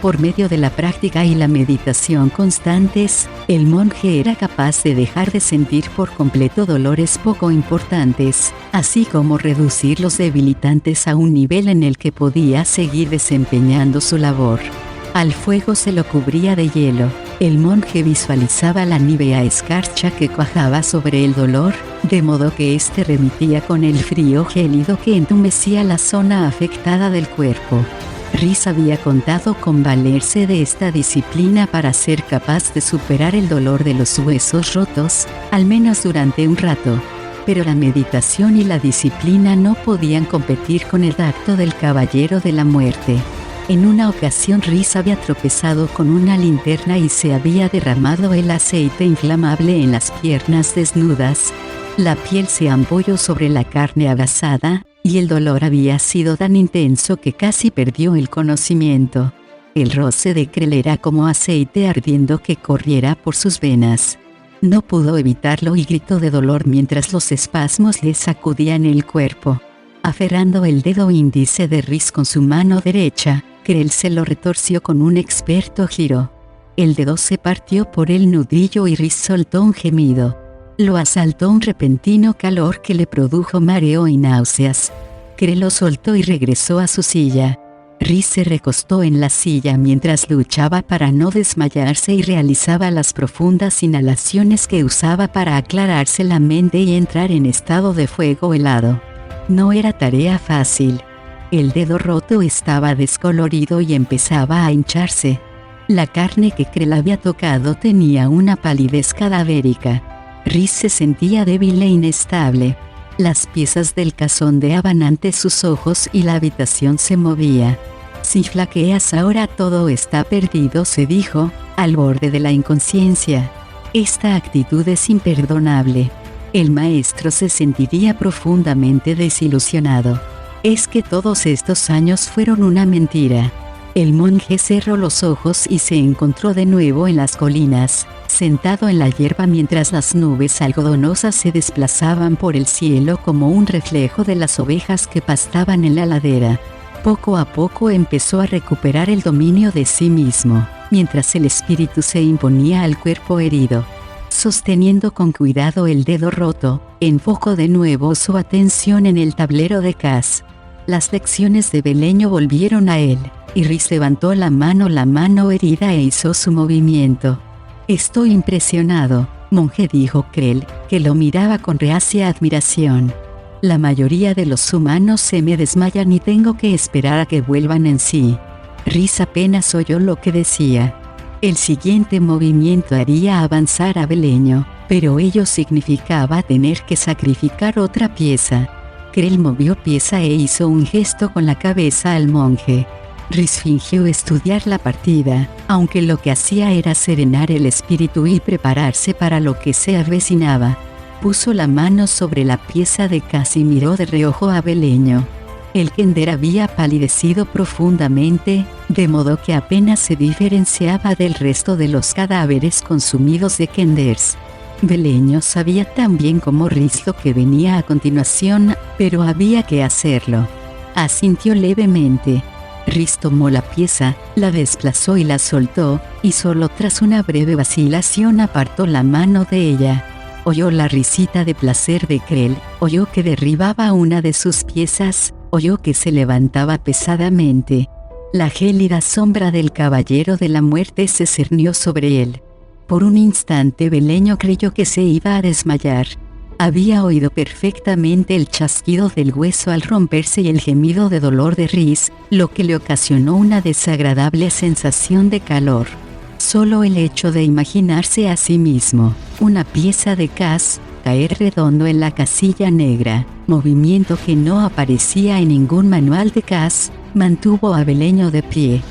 S1: Por medio de la práctica y la meditación constantes, el monje era capaz de dejar de sentir por completo dolores poco importantes, así como reducir los debilitantes a un nivel en el que podía seguir desempeñando su labor. Al fuego se lo cubría de hielo. El monje visualizaba la nívea escarcha que cuajaba sobre el dolor, de modo que éste remitía con el frío gélido que entumecía la zona afectada del cuerpo. Rhys había contado con valerse de esta disciplina para ser capaz de superar el dolor de los huesos rotos, al menos durante un rato. Pero la meditación y la disciplina no podían competir con el acto del caballero de la muerte. En una ocasión Rhys había tropezado con una linterna y se había derramado el aceite inflamable en las piernas desnudas. La piel se ampolló sobre la carne abrasada, y el dolor había sido tan intenso que casi perdió el conocimiento. El roce de Krell era como aceite ardiendo que corriera por sus venas. No pudo evitarlo y gritó de dolor mientras los espasmos le sacudían el cuerpo. Aferrando el dedo índice de Rhys con su mano derecha, Krell se lo retorció con un experto giro. El dedo se partió por el nudillo y Rhys soltó un gemido. Lo asaltó un repentino calor que le produjo mareo y náuseas. Krell lo soltó y regresó a su silla. Rhys se recostó en la silla mientras luchaba para no desmayarse y realizaba las profundas inhalaciones que usaba para aclararse la mente y entrar en estado de fuego helado. No era tarea fácil. El dedo roto estaba descolorido y empezaba a hincharse. La carne que Krell había tocado tenía una palidez cadavérica. Rhys se sentía débil e inestable. Las piezas del cazondeaban ante sus ojos y la habitación se movía. Si flaqueas ahora todo está perdido, se dijo, al borde de la inconsciencia. Esta actitud es imperdonable. El maestro se sentiría profundamente desilusionado. Es que todos estos años fueron una mentira. El monje cerró los ojos y se encontró de nuevo en las colinas, sentado en la hierba mientras las nubes algodonosas se desplazaban por el cielo como un reflejo de las ovejas que pastaban en la ladera. Poco a poco empezó a recuperar el dominio de sí mismo, mientras el espíritu se imponía al cuerpo herido. Sosteniendo con cuidado el dedo roto, enfocó de nuevo su atención en el tablero de Cas. Las lecciones de Beleño volvieron a él, y Rhys levantó la mano herida e hizo su movimiento. «Estoy impresionado», monje, dijo Krell, que lo miraba con reacia admiración. «La mayoría de los humanos se me desmayan y tengo que esperar a que vuelvan en sí». Rhys apenas oyó lo que decía. El siguiente movimiento haría avanzar a Beleño, pero ello significaba tener que sacrificar otra pieza. Krell movió pieza e hizo un gesto con la cabeza al monje. Rhys fingió estudiar la partida, aunque lo que hacía era serenar el espíritu y prepararse para lo que se avecinaba. Puso la mano sobre la pieza de Cas y miró de reojo a Beleño. El kender había palidecido profundamente, de modo que apenas se diferenciaba del resto de los cadáveres consumidos de kenders. Beleño sabía tan bien como Rhys lo que venía a continuación, pero había que hacerlo. Asintió levemente. Rhys tomó la pieza, la desplazó y la soltó, y solo tras una breve vacilación apartó la mano de ella. Oyó la risita de placer de Krell, oyó que derribaba una de sus piezas, oyó que se levantaba pesadamente. La gélida sombra del caballero de la muerte se cernió sobre él. Por un instante Beleño creyó que se iba a desmayar. Había oído perfectamente el chasquido del hueso al romperse y el gemido de dolor de Rhys, lo que le ocasionó una desagradable sensación de calor. Solo el hecho de imaginarse a sí mismo, una pieza de Cas, caer redondo en la casilla negra, movimiento que no aparecía en ningún manual de Cas, mantuvo a Beleño de pie.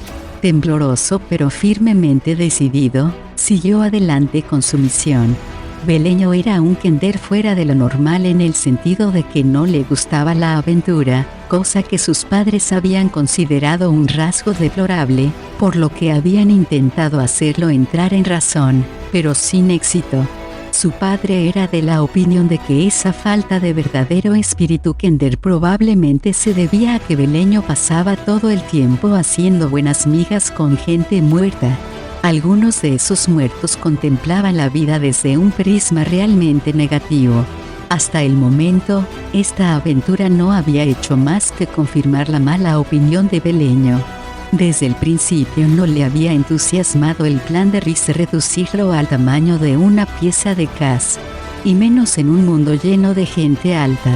S1: Tembloroso pero firmemente decidido, siguió adelante con su misión. Beleño era un kender fuera de lo normal en el sentido de que no le gustaba la aventura, cosa que sus padres habían considerado un rasgo deplorable, por lo que habían intentado hacerlo entrar en razón, pero sin éxito. Su padre era de la opinión de que esa falta de verdadero espíritu kender probablemente se debía a que Beleño pasaba todo el tiempo haciendo buenas migas con gente muerta. Algunos de esos muertos contemplaban la vida desde un prisma realmente negativo. Hasta el momento, esta aventura no había hecho más que confirmar la mala opinión de Beleño. Desde el principio no le había entusiasmado el plan de Rhys de reducirlo al tamaño de una pieza de Cas, y menos en un mundo lleno de gente alta.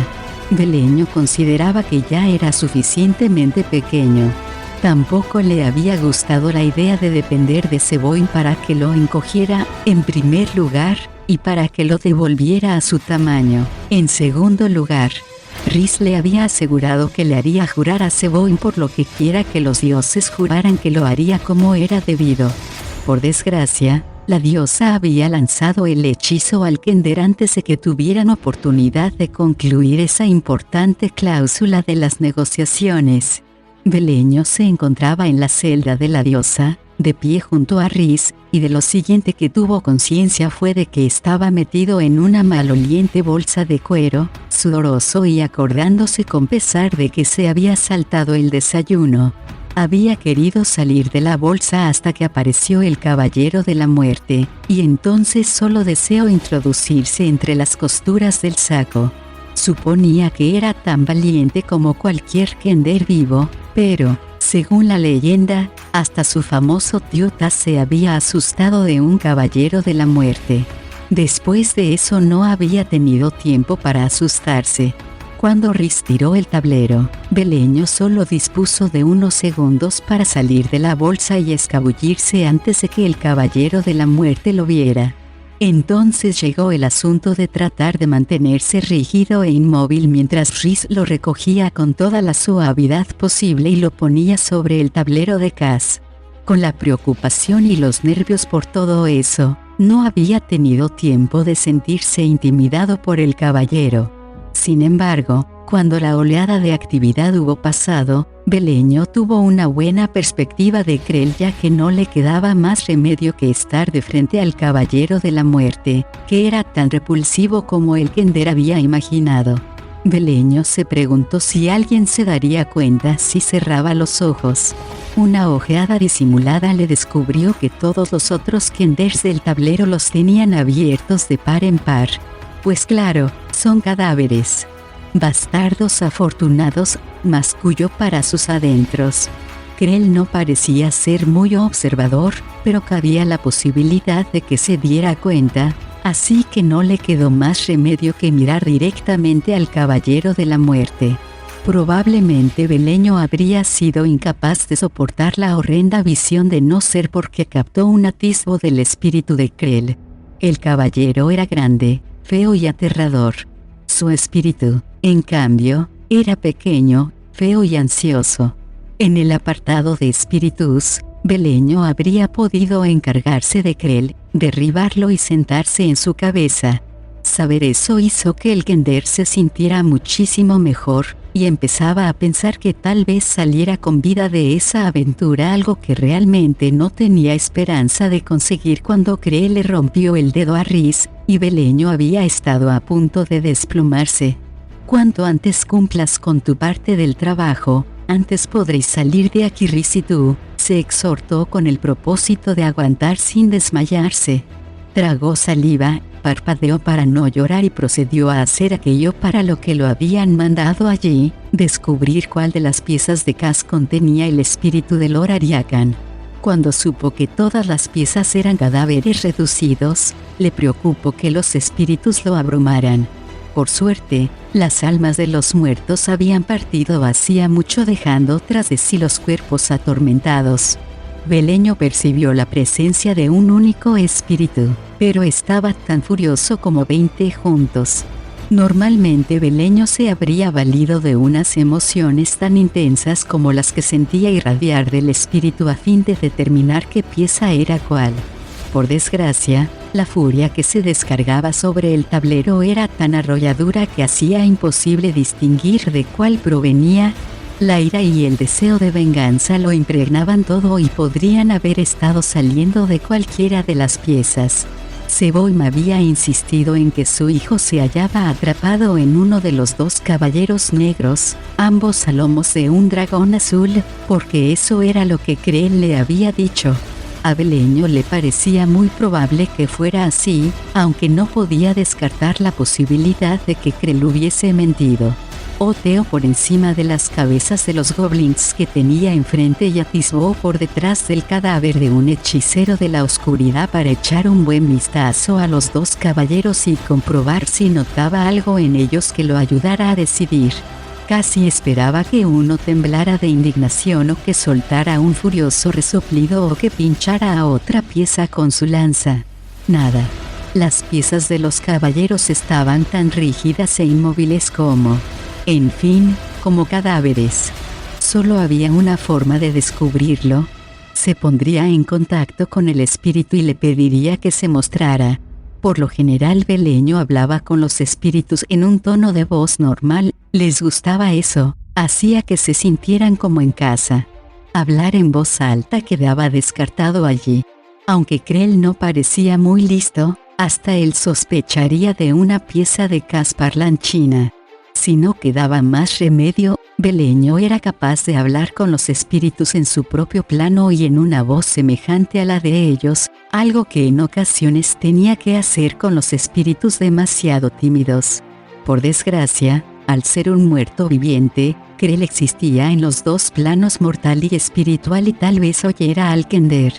S1: Beleño consideraba que ya era suficientemente pequeño. Tampoco le había gustado la idea de depender de Seboin para que lo encogiera, en primer lugar, y para que lo devolviera a su tamaño. En segundo lugar, Rhys le había asegurado que le haría jurar a Seboin por lo que quiera que los dioses juraran que lo haría como era debido. Por desgracia, la diosa había lanzado el hechizo al kender antes de que tuvieran oportunidad de concluir esa importante cláusula de las negociaciones. Beleño se encontraba en la celda de la diosa, de pie junto a Rhys, y de lo siguiente que tuvo conciencia fue de que estaba metido en una maloliente bolsa de cuero, sudoroso y acordándose con pesar de que se había saltado el desayuno. Había querido salir de la bolsa hasta que apareció el Caballero de la Muerte, y entonces solo deseó introducirse entre las costuras del saco. Suponía que era tan valiente como cualquier kender vivo, pero, según la leyenda, hasta su famoso Tyuta se había asustado de un Caballero de la Muerte. Después de eso no había tenido tiempo para asustarse. Cuando Rhys tiró el tablero, Beleño solo dispuso de unos segundos para salir de la bolsa y escabullirse antes de que el Caballero de la Muerte lo viera. Entonces llegó el asunto de tratar de mantenerse rígido e inmóvil mientras Rhys lo recogía con toda la suavidad posible y lo ponía sobre el tablero de Cas. Con la preocupación y los nervios por todo eso, no había tenido tiempo de sentirse intimidado por el caballero. Sin embargo, cuando la oleada de actividad hubo pasado, Beleño tuvo una buena perspectiva de Krell, ya que no le quedaba más remedio que estar de frente al Caballero de la Muerte, que era tan repulsivo como el kender había imaginado. Beleño se preguntó si alguien se daría cuenta si cerraba los ojos. Una ojeada disimulada le descubrió que todos los otros kenders del tablero los tenían abiertos de par en par. Pues claro, son cadáveres. Bastardos afortunados, masculló para sus adentros. Krell no parecía ser muy observador, pero cabía la posibilidad de que se diera cuenta, así que no le quedó más remedio que mirar directamente al Caballero de la Muerte. Probablemente Beleño habría sido incapaz de soportar la horrenda visión de no ser porque captó un atisbo del espíritu de Krell. El caballero era grande, feo y aterrador. Su espíritu, en cambio, era pequeño, feo y ansioso. En el apartado de espíritus, Beleño habría podido encargarse de Krell, derribarlo y sentarse en su cabeza. Saber eso hizo que el kender se sintiera muchísimo mejor, y empezaba a pensar que tal vez saliera con vida de esa aventura, algo que realmente no tenía esperanza de conseguir cuando Krell le rompió el dedo a Rhys, y Beleño había estado a punto de desplomarse. Cuanto antes cumplas con tu parte del trabajo, antes podréis salir de aquí. Rhys y tú, se exhortó con el propósito de aguantar sin desmayarse. Tragó saliva, parpadeó para no llorar y procedió a hacer aquello para lo que lo habían mandado allí, descubrir cuál de las piezas de Cas contenía el espíritu de Lord Ariakan. Cuando supo que todas las piezas eran cadáveres reducidos, le preocupó que los espíritus lo abrumaran. Por suerte, las almas de los muertos habían partido hacía mucho, dejando tras de sí los cuerpos atormentados. Beleño percibió la presencia de un único espíritu, pero estaba tan furioso como 20 juntos. Normalmente Beleño se habría valido de unas emociones tan intensas como las que sentía irradiar del espíritu a fin de determinar qué pieza era cuál. Por desgracia, La furia que se descargaba sobre el tablero era tan arrolladora que hacía imposible distinguir de cuál provenía. La ira y el deseo de venganza lo impregnaban todo y podrían haber estado saliendo de cualquiera de las piezas. Seboim había insistido en que su hijo se hallaba atrapado en uno de los dos caballeros negros, ambos a lomos de un dragón azul, porque eso era lo que Krell le había dicho. A Beleño le parecía muy probable que fuera así, aunque no podía descartar la posibilidad de que Krell hubiese mentido. Oteó por encima de las cabezas de los goblins que tenía enfrente y atisbó por detrás del cadáver de un hechicero de la oscuridad para echar un buen vistazo a los dos caballeros y comprobar si notaba algo en ellos que lo ayudara a decidir. Casi esperaba que uno temblara de indignación o que soltara un furioso resoplido o que pinchara a otra pieza con su lanza. Nada. Las piezas de los caballeros estaban tan rígidas e inmóviles como... En fin, como cadáveres. Solo había una forma de descubrirlo. Se pondría en contacto con el espíritu y le pediría que se mostrara. Por lo general Beleño hablaba con los espíritus en un tono de voz normal, les gustaba eso, hacía que se sintieran como en casa. Hablar en voz alta quedaba descartado allí. Aunque Krell no parecía muy listo, hasta él sospecharía de una pieza de casparlanchina. Si no quedaba más remedio, Beleño era capaz de hablar con los espíritus en su propio plano y en una voz semejante a la de ellos, algo que en ocasiones tenía que hacer con los espíritus demasiado tímidos. Por desgracia, al ser un muerto viviente, Krell existía en los dos planos mortal y espiritual y tal vez oyera al Kender.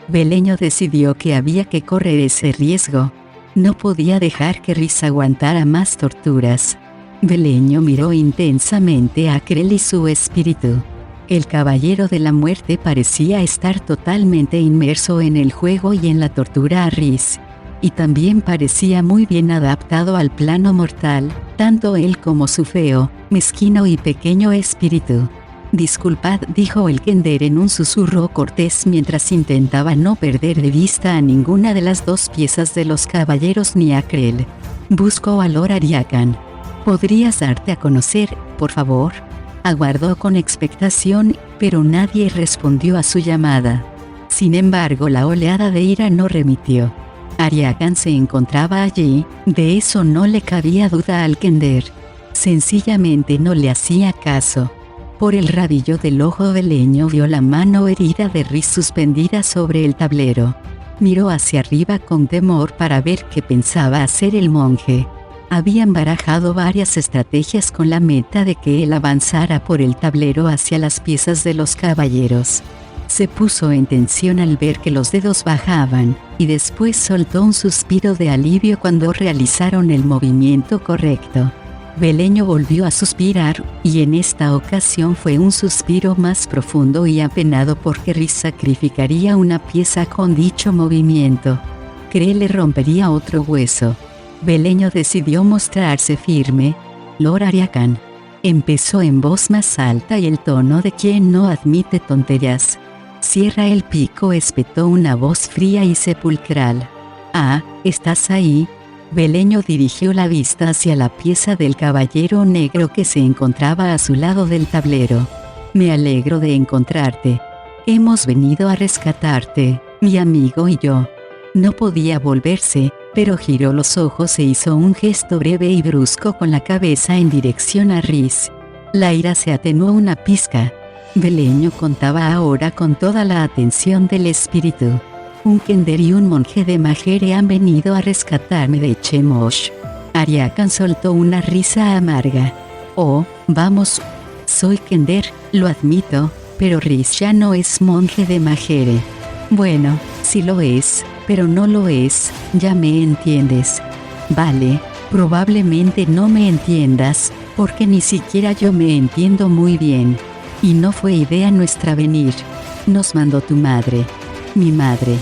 S1: Beleño decidió que había que correr ese riesgo. No podía dejar que Rhys aguantara más torturas. Beleño miró intensamente a Krell y su espíritu. El caballero de la muerte parecía estar totalmente inmerso en el juego y en la tortura a Rhys. Y también parecía muy bien adaptado al plano mortal, tanto él como su feo, mezquino y pequeño espíritu. Disculpad, dijo el Kender en un susurro cortés mientras intentaba no perder de vista a ninguna de las dos piezas de los caballeros ni a Krell. Buscó a Lord Ariakan. ¿Podrías darte a conocer, por favor? Aguardó con expectación, pero nadie respondió a su llamada. Sin embargo, la oleada de ira no remitió. Ariakan se encontraba allí, de eso no le cabía duda al Kender. Sencillamente no le hacía caso. Por el rabillo del ojo Beleño vio la mano herida de Rhys suspendida sobre el tablero. Miró hacia arriba con temor para ver qué pensaba hacer el monje. Habían barajado varias estrategias con la meta de que él avanzara por el tablero hacia las piezas de los caballeros. Se puso en tensión al ver que los dedos bajaban, y después soltó un suspiro de alivio cuando realizaron el movimiento correcto. Beleño volvió a suspirar, y en esta ocasión fue un suspiro más profundo y apenado porque Rhys sacrificaría una pieza con dicho movimiento. Krell le rompería otro hueso. Beleño decidió mostrarse firme. Lord Ariakan. Empezó en voz más alta y el tono de quien no admite tonterías. Cierra el pico, espetó una voz fría y sepulcral. Ah, ¿estás ahí? Beleño dirigió la vista hacia la pieza del caballero negro que se encontraba a su lado del tablero. Me alegro de encontrarte. Hemos venido a rescatarte, mi amigo y yo. No podía volverse, pero giró los ojos e hizo un gesto breve y brusco con la cabeza en dirección a Rhys. La ira se atenuó una pizca. Beleño contaba ahora con toda la atención del espíritu. Un Kender y un monje de Majere han venido a rescatarme de Chemosh. Ariakan soltó una risa amarga. Oh, vamos. Soy Kender, lo admito, pero Rhys ya no es monje de Majere. Bueno, sí lo es, pero no lo es, ya me entiendes. Vale, probablemente no me entiendas, porque ni siquiera yo me entiendo muy bien. Y no fue idea nuestra venir. Nos mandó tu madre. Mi madre.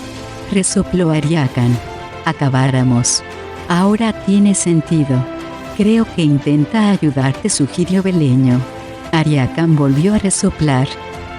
S1: Resopló Ariakan. Acabáramos. Ahora tiene sentido. Creo que intenta ayudarte, sugirió Beleño. Ariakan volvió a resoplar.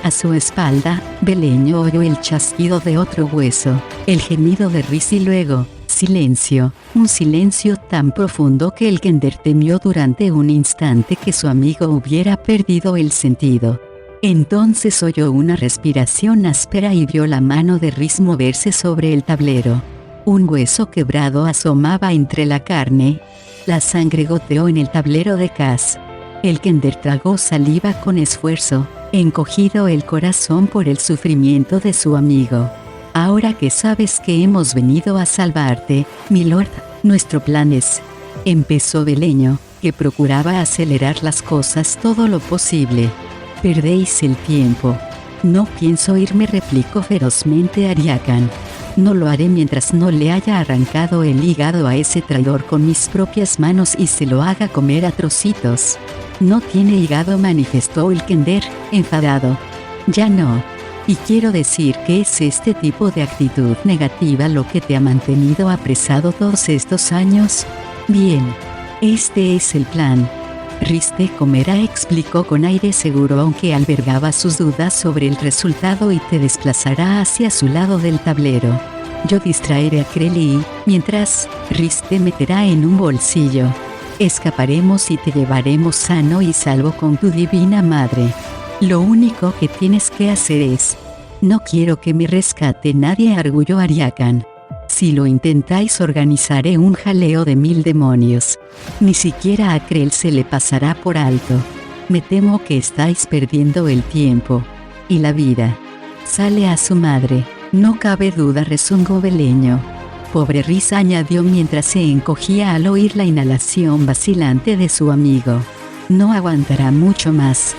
S1: A su espalda, Beleño oyó el chasquido de otro hueso, el gemido de Rhys y luego, silencio, un silencio tan profundo que el Kender temió durante un instante que su amigo hubiera perdido el sentido. Entonces oyó una respiración áspera y vio la mano de Rhys moverse sobre el tablero. Un hueso quebrado asomaba entre la carne. La sangre goteó en el tablero de Cass. El Kender tragó saliva con esfuerzo, encogido el corazón por el sufrimiento de su amigo. Ahora que sabes que hemos venido a salvarte, milord, nuestro plan es... Empezó Beleño, que procuraba acelerar las cosas todo lo posible. Perdéis el tiempo. No pienso irme, replicó ferozmente Ariakan. No lo haré mientras no le haya arrancado el hígado a ese traidor con mis propias manos y se lo haga comer a trocitos. No tiene hígado, manifestó el Kender, enfadado. Ya no. Y quiero decir que es este tipo de actitud negativa lo que te ha mantenido apresado todos estos años. Bien. Este es el plan. Rhys te comerá, explicó con aire seguro aunque albergaba sus dudas sobre el resultado, y te desplazará hacia su lado del tablero. Yo distraeré a Crelly y, mientras, Rhys te meterá en un bolsillo. Escaparemos y te llevaremos sano y salvo con tu divina madre. Lo único que tienes que hacer es... No quiero que me rescate nadie, arguyó Ariakan. Si lo intentáis organizaré un jaleo de 1000 demonios. Ni siquiera a Krell se le pasará por alto. Me temo que estáis perdiendo el tiempo. Y la vida. Sale a su madre. No cabe duda, rezongó Beleño. Pobre Rhys, añadió mientras se encogía al oír la inhalación vacilante de su amigo. No aguantará mucho más.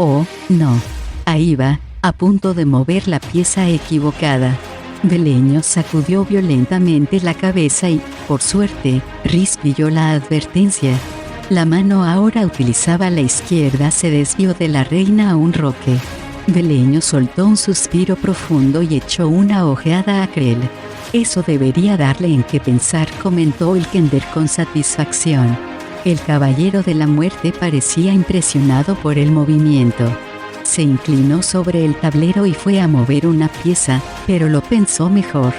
S1: Oh, no. Ahí va, a punto de mover la pieza equivocada. Beleño sacudió violentamente la cabeza y, por suerte, Rhys pilló la advertencia. La mano ahora utilizaba la izquierda se desvió de la reina a un roque. Beleño soltó un suspiro profundo y echó una ojeada a Krell. Eso debería darle en qué pensar, comentó el Kender con satisfacción. El caballero de la muerte parecía impresionado por el movimiento. Se inclinó sobre el tablero y fue a mover una pieza, pero lo pensó mejor.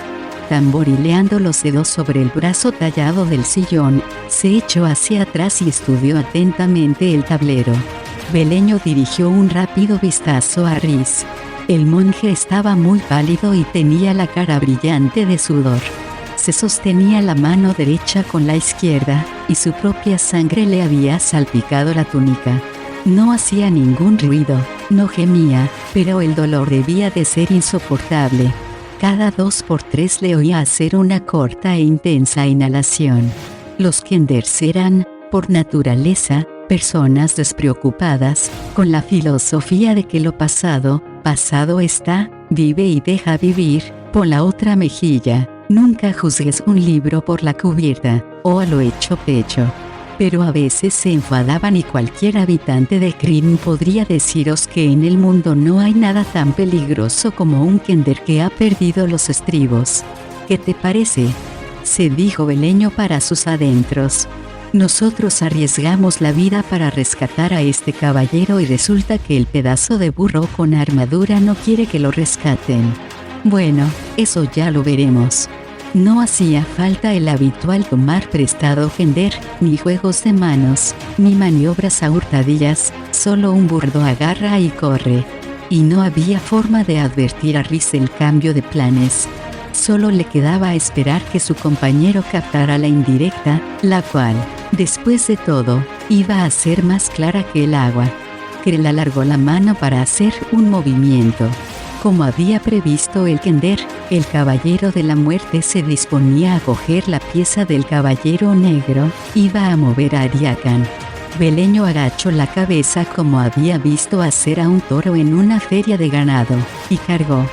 S1: Tamborileando los dedos sobre el brazo tallado del sillón, se echó hacia atrás y estudió atentamente el tablero. Beleño dirigió un rápido vistazo a Rhys. El monje estaba muy pálido y tenía la cara brillante de sudor. Se sostenía la mano derecha con la izquierda, y su propia sangre le había salpicado la túnica. No hacía ningún ruido, no gemía, pero el dolor debía de ser insoportable. Cada 2 por 3 le oía hacer una corta e intensa inhalación. Los Kenders eran, por naturaleza, personas despreocupadas, con la filosofía de que lo pasado, pasado está, vive y deja vivir. Pon la otra mejilla, nunca juzgues un libro por la cubierta, o a lo hecho pecho. Pero a veces se enfadaban y cualquier habitante de Krynn podría deciros que en el mundo no hay nada tan peligroso como un Kender que ha perdido los estribos. ¿Qué te parece?, se dijo Beleño para sus adentros. Nosotros arriesgamos la vida para rescatar a este caballero y resulta que el pedazo de burro con armadura no quiere que lo rescaten. Bueno, eso ya lo veremos. No hacía falta el habitual tomar prestado Kender, ni juegos de manos, ni maniobras a hurtadillas, solo un burdo agarra y corre. Y no había forma de advertir a Rhys el cambio de planes. Solo le quedaba esperar que su compañero captara la indirecta, la cual, después de todo, iba a ser más clara que el agua. Krell alargó la mano para hacer un movimiento. Como había previsto el Kender, el caballero de la muerte se disponía a coger la pieza del caballero negro, iba a mover a Ariakan. Beleño agachó la cabeza como había visto hacer a un toro en una feria de ganado, y cargó.